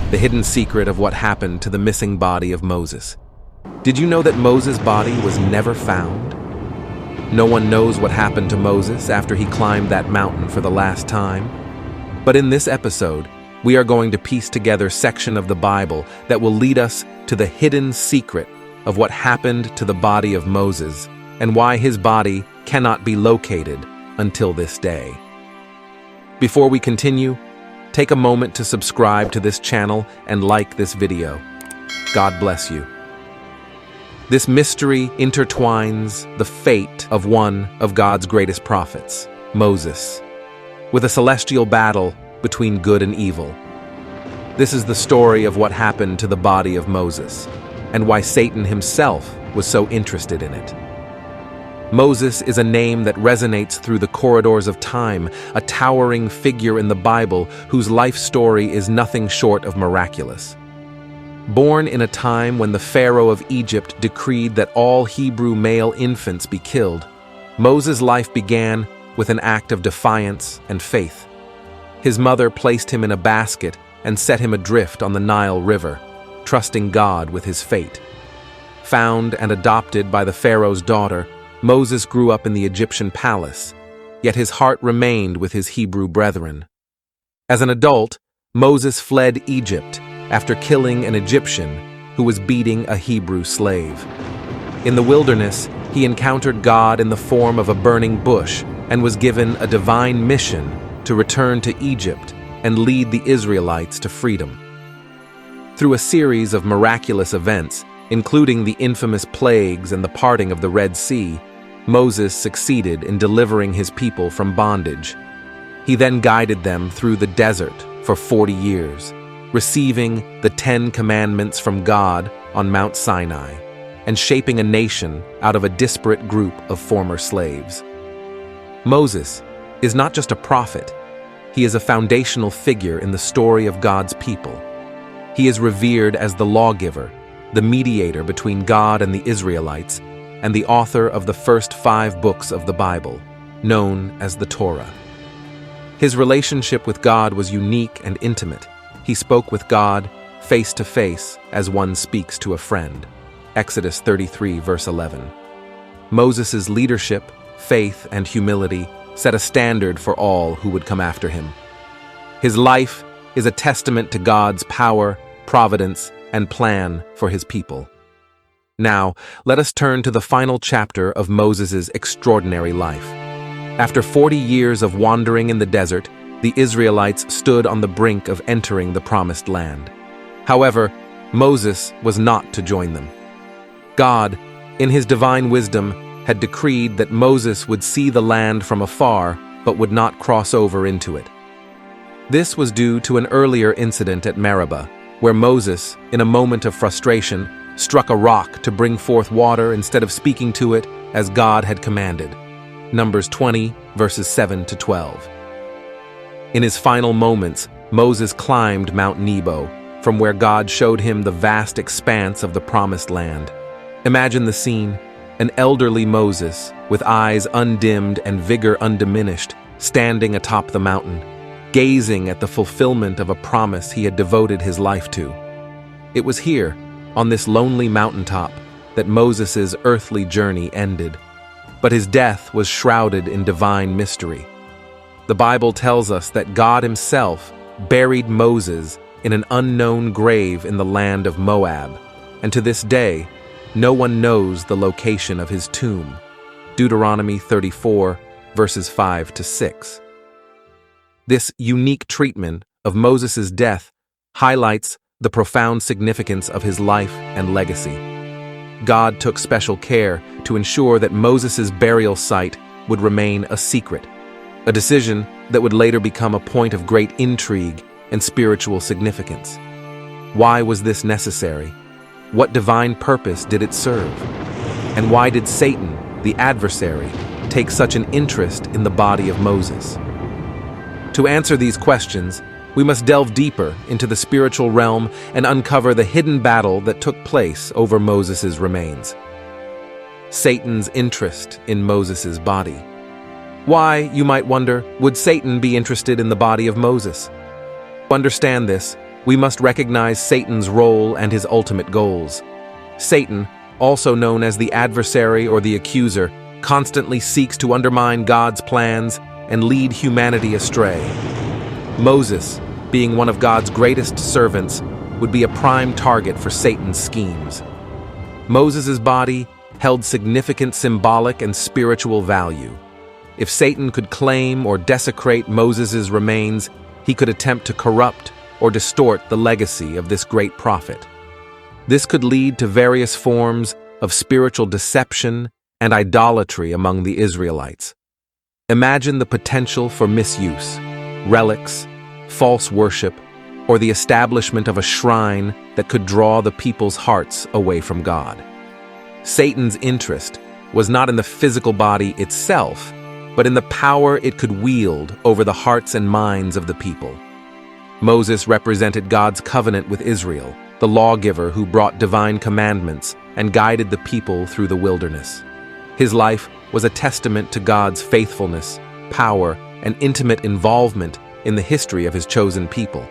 the hidden secret of what happened to the missing body of Moses. Did you know that Moses' body was never found? No one knows what happened to Moses after he climbed that mountain for the last time. But in this episode, we are going to piece together a section of the Bible that will lead us to the hidden secret of what happened to the body of Moses and why his body cannot be located until this day. Before we continue, take a moment to subscribe to this channel and like this video. God bless you. This mystery intertwines the fate of one of God's greatest prophets, Moses, with a celestial battle between good and evil. This is the story of what happened to the body of Moses and why Satan himself was so interested in it. Moses is a name that resonates through the corridors of time, a towering figure in the Bible whose life story is nothing short of miraculous. Born in a time when the Pharaoh of Egypt decreed that all Hebrew male infants be killed, Moses' life began with an act of defiance and faith. His mother placed him in a basket and set him adrift on the Nile River, trusting God with his fate. Found and adopted by the Pharaoh's daughter, Moses grew up in the Egyptian palace, yet his heart remained with his Hebrew brethren. As an adult, Moses fled Egypt after killing an Egyptian who was beating a Hebrew slave. In the wilderness, he encountered God in the form of a burning bush and was given a divine mission to return to Egypt and lead the Israelites to freedom. Through a series of miraculous events, including the infamous plagues and the parting of the Red Sea, Moses succeeded in delivering his people from bondage. He then guided them through the desert for 40 years, receiving the 10 Commandments from God on Mount Sinai, and shaping a nation out of a disparate group of former slaves. Moses is not just a prophet, he is a foundational figure in the story of God's people. He is revered as the lawgiver, the mediator between God and the Israelites, and the author of the first 5 books of the Bible, known as the Torah. His relationship with God was unique and intimate. He spoke with God face to face as one speaks to a friend. Exodus 33, verse 11. Moses' leadership, faith, and humility set a standard for all who would come after him. His life is a testament to God's power, providence, and plan for his people. Now, let us turn to the final chapter of Moses' extraordinary life. After 40 years of wandering in the desert, the Israelites stood on the brink of entering the Promised Land. However, Moses was not to join them. God, in his divine wisdom, had decreed that Moses would see the land from afar, but would not cross over into it. This was due to an earlier incident at Meribah, where Moses, in a moment of frustration, struck a rock to bring forth water instead of speaking to it as God had commanded. Numbers 20, verses 7 to 12. In his final moments, Moses climbed Mount Nebo, from where God showed him the vast expanse of the Promised Land. Imagine the scene: an elderly Moses, with eyes undimmed and vigor undiminished, standing atop the mountain, gazing at the fulfillment of a promise he had devoted his life to. It was here, on this lonely mountaintop, that Moses' earthly journey ended. But his death was shrouded in divine mystery. The Bible tells us that God himself buried Moses in an unknown grave in the land of Moab, and to this day, no one knows the location of his tomb. Deuteronomy 34, verses 5 to 6. This unique treatment of Moses' death highlights the profound significance of his life and legacy. God took special care to ensure that Moses' burial site would remain a secret, a decision that would later become a point of great intrigue and spiritual significance. Why was this necessary? What divine purpose did it serve? And why did Satan, the adversary, take such an interest in the body of Moses? To answer these questions, we must delve deeper into the spiritual realm and uncover the hidden battle that took place over Moses' remains. Satan's interest in Moses' body. Why, you might wonder, would Satan be interested in the body of Moses? To understand this, we must recognize Satan's role and his ultimate goals. Satan, also known as the adversary or the accuser, constantly seeks to undermine God's plans and lead humanity astray. Moses, being one of God's greatest servants, would be a prime target for Satan's schemes. Moses' body held significant symbolic and spiritual value. If Satan could claim or desecrate Moses' remains, he could attempt to corrupt or distort the legacy of this great prophet. This could lead to various forms of spiritual deception and idolatry among the Israelites. Imagine the potential for misuse, relics, false worship, or the establishment of a shrine that could draw the people's hearts away from God. Satan's interest was not in the physical body itself, but in the power it could wield over the hearts and minds of the people. Moses represented God's covenant with Israel, the lawgiver who brought divine commandments and guided the people through the wilderness. His life was a testament to God's faithfulness, power, and intimate involvement in the history of his chosen people.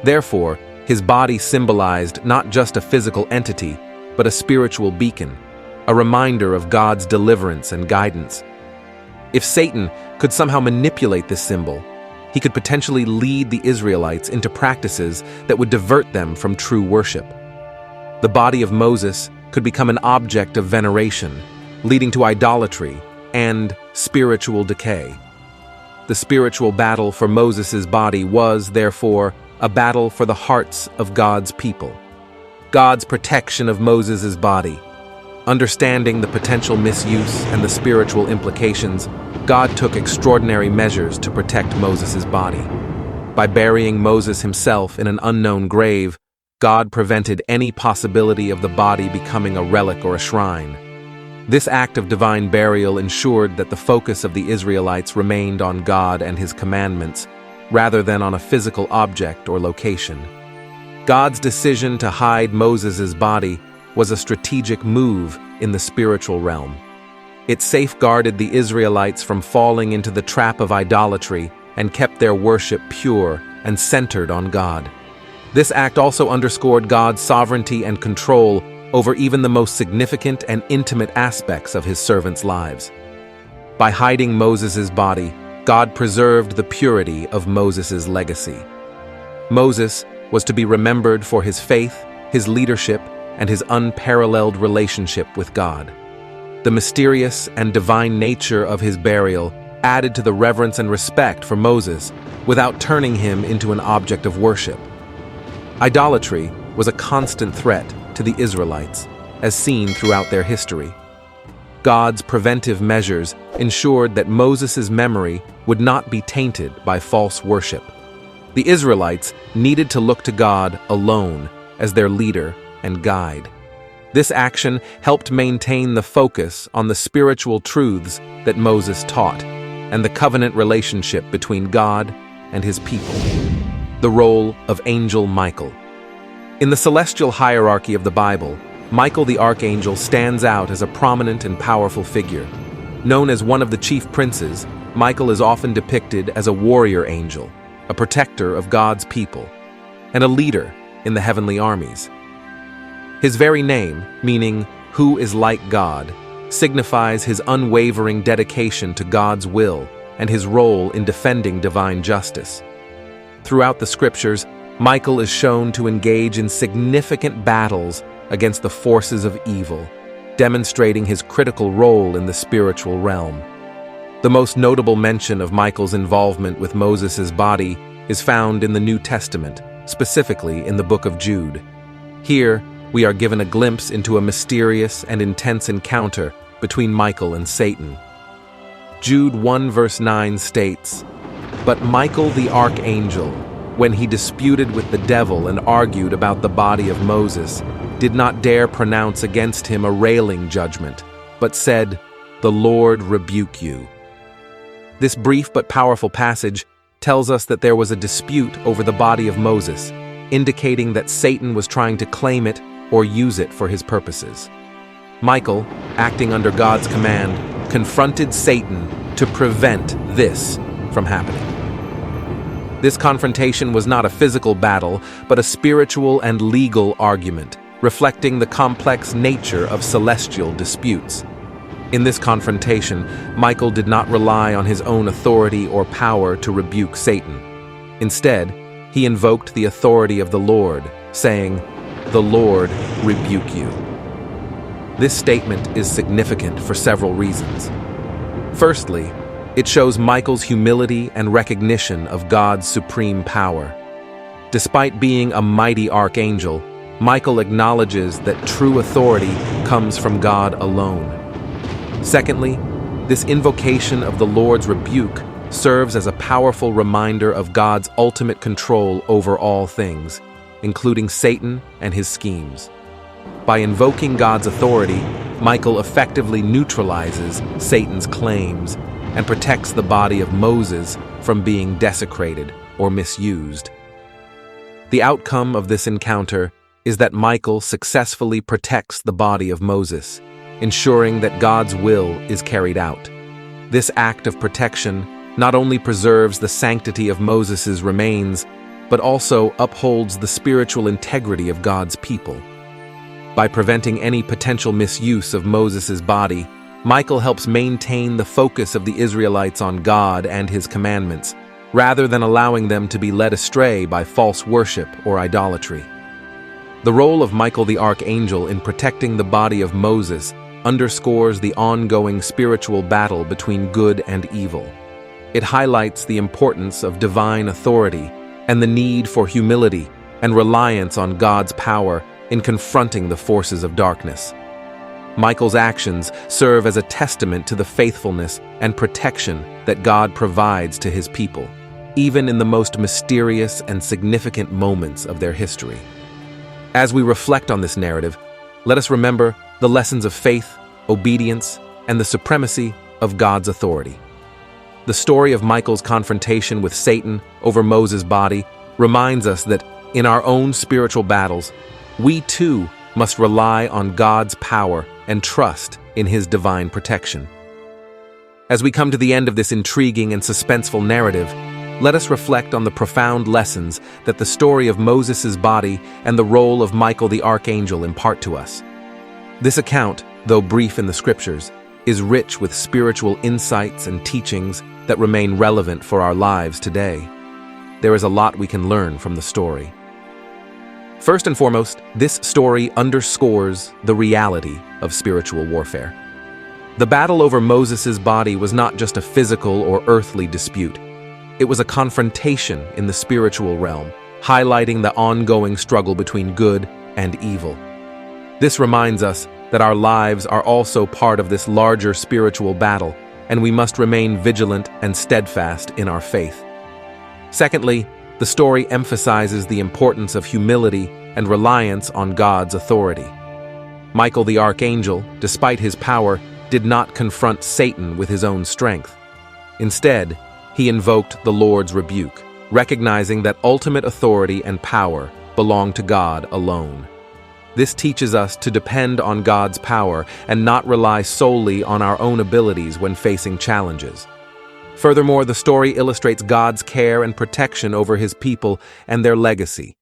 Therefore, his body symbolized not just a physical entity, but a spiritual beacon, a reminder of God's deliverance and guidance. If Satan could somehow manipulate this symbol, he could potentially lead the Israelites into practices that would divert them from true worship. The body of Moses could become an object of veneration, leading to idolatry and spiritual decay. The spiritual battle for Moses' body was, therefore, a battle for the hearts of God's people. God's protection of Moses' body. Understanding the potential misuse and the spiritual implications, God took extraordinary measures to protect Moses' body. By burying Moses himself in an unknown grave, God prevented any possibility of the body becoming a relic or a shrine. This act of divine burial ensured that the focus of the Israelites remained on God and his commandments, rather than on a physical object or location. God's decision to hide Moses' body was a strategic move in the spiritual realm. It safeguarded the Israelites from falling into the trap of idolatry and kept their worship pure and centered on God. This act also underscored God's sovereignty and control over even the most significant and intimate aspects of his servants' lives. By hiding Moses' body, God preserved the purity of Moses' legacy. Moses was to be remembered for his faith, his leadership, and his unparalleled relationship with God. The mysterious and divine nature of his burial added to the reverence and respect for Moses without turning him into an object of worship. Idolatry was a constant threat to the Israelites, as seen throughout their history. God's preventive measures ensured that Moses' memory would not be tainted by false worship. The Israelites needed to look to God alone as their leader and guide. This action helped maintain the focus on the spiritual truths that Moses taught and the covenant relationship between God and his people. The role of Angel Michael. In the celestial hierarchy of the Bible, Michael the archangel stands out as a prominent and powerful figure. Known as one of the chief princes, Michael is often depicted as a warrior angel, a protector of God's people, and a leader in the heavenly armies. His very name, meaning "who is like God," signifies his unwavering dedication to God's will and his role in defending divine justice. Throughout the scriptures, Michael is shown to engage in significant battles against the forces of evil, demonstrating his critical role in the spiritual realm. The most notable mention of Michael's involvement with Moses' body is found in the New Testament, specifically in the book of Jude. Here, we are given a glimpse into a mysterious and intense encounter between Michael and Satan. Jude 1 verse 9 states, "But Michael the archangel, when he disputed with the devil and argued about the body of Moses, did not dare pronounce against him a railing judgment, but said, 'The Lord rebuke you.'" This brief but powerful passage tells us that there was a dispute over the body of Moses, indicating that Satan was trying to claim it or use it for his purposes. Michael, acting under God's command, confronted Satan to prevent this from happening. This confrontation was not a physical battle, but a spiritual and legal argument, reflecting the complex nature of celestial disputes. In this confrontation, Michael did not rely on his own authority or power to rebuke Satan. Instead, he invoked the authority of the Lord, saying, "The Lord rebuke you." This statement is significant for several reasons. Firstly, it shows Michael's humility and recognition of God's supreme power. Despite being a mighty archangel, Michael acknowledges that true authority comes from God alone. Secondly, this invocation of the Lord's rebuke serves as a powerful reminder of God's ultimate control over all things, including Satan and his schemes. By invoking God's authority, Michael effectively neutralizes Satan's claims and protects the body of Moses from being desecrated or misused. The outcome of this encounter is that Michael successfully protects the body of Moses, ensuring that God's will is carried out. This act of protection not only preserves the sanctity of Moses' remains, but also upholds the spiritual integrity of God's people. By preventing any potential misuse of Moses' body, Michael helps maintain the focus of the Israelites on God and his commandments, rather than allowing them to be led astray by false worship or idolatry. The role of Michael the Archangel in protecting the body of Moses underscores the ongoing spiritual battle between good and evil. It highlights the importance of divine authority and the need for humility and reliance on God's power in confronting the forces of darkness. Michael's actions serve as a testament to the faithfulness and protection that God provides to his people, even in the most mysterious and significant moments of their history. As we reflect on this narrative, let us remember the lessons of faith, obedience, and the supremacy of God's authority. The story of Michael's confrontation with Satan over Moses' body reminds us that in our own spiritual battles, we too must rely on God's power and trust in his divine protection. As we come to the end of this intriguing and suspenseful narrative, let us reflect on the profound lessons that the story of Moses' body and the role of Michael the Archangel impart to us. This account, though brief in the scriptures, is rich with spiritual insights and teachings that remain relevant for our lives today. There is a lot we can learn from the story. First and foremost, this story underscores the reality of spiritual warfare. The battle over Moses' body was not just a physical or earthly dispute. It was a confrontation in the spiritual realm, highlighting the ongoing struggle between good and evil. This reminds us that our lives are also part of this larger spiritual battle, and we must remain vigilant and steadfast in our faith. Secondly, the story emphasizes the importance of humility and reliance on God's authority. Michael the Archangel, despite his power, did not confront Satan with his own strength. Instead, he invoked the Lord's rebuke, recognizing that ultimate authority and power belong to God alone. This teaches us to depend on God's power and not rely solely on our own abilities when facing challenges. Furthermore, the story illustrates God's care and protection over his people and their legacy.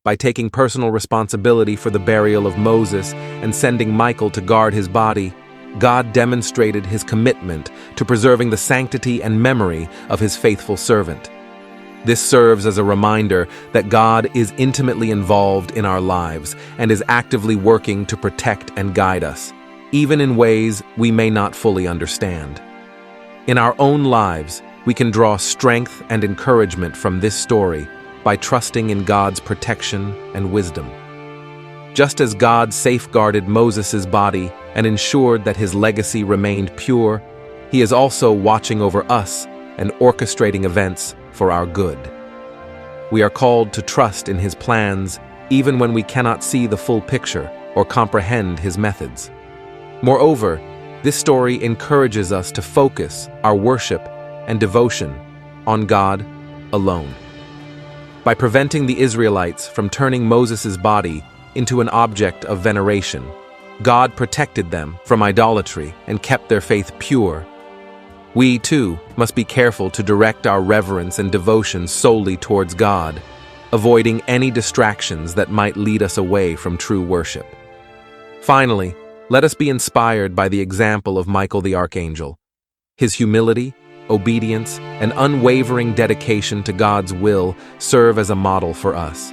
By taking personal responsibility for the burial of Moses and sending Michael to guard his body, God demonstrated his commitment to preserving the sanctity and memory of his faithful servant. This serves as a reminder that God is intimately involved in our lives and is actively working to protect and guide us, even in ways we may not fully understand. In our own lives, we can draw strength and encouragement from this story by trusting in God's protection and wisdom. Just as God safeguarded Moses' body and ensured that his legacy remained pure, he is also watching over us and orchestrating events for our good. We are called to trust in his plans even when we cannot see the full picture or comprehend his methods. Moreover, this story encourages us to focus our worship and devotion on God alone. By preventing the Israelites from turning Moses' body into an object of veneration, God protected them from idolatry and kept their faith pure. We, too, must be careful to direct our reverence and devotion solely towards God, avoiding any distractions that might lead us away from true worship. Finally, let us be inspired by the example of Michael the Archangel. His humility, obedience, and unwavering dedication to God's will serve as a model for us.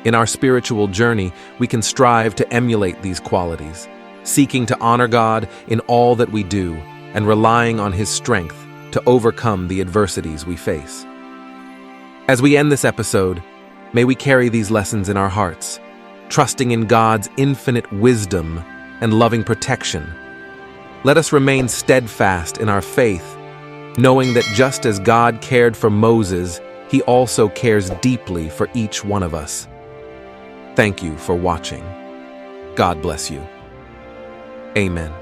In our spiritual journey, we can strive to emulate these qualities, seeking to honor God in all that we do and relying on His strength to overcome the adversities we face. As we end this episode, may we carry these lessons in our hearts, trusting in God's infinite wisdom and loving protection. Let us remain steadfast in our faith, knowing that just as God cared for Moses, He also cares deeply for each one of us. Thank you for watching. God bless you. Amen.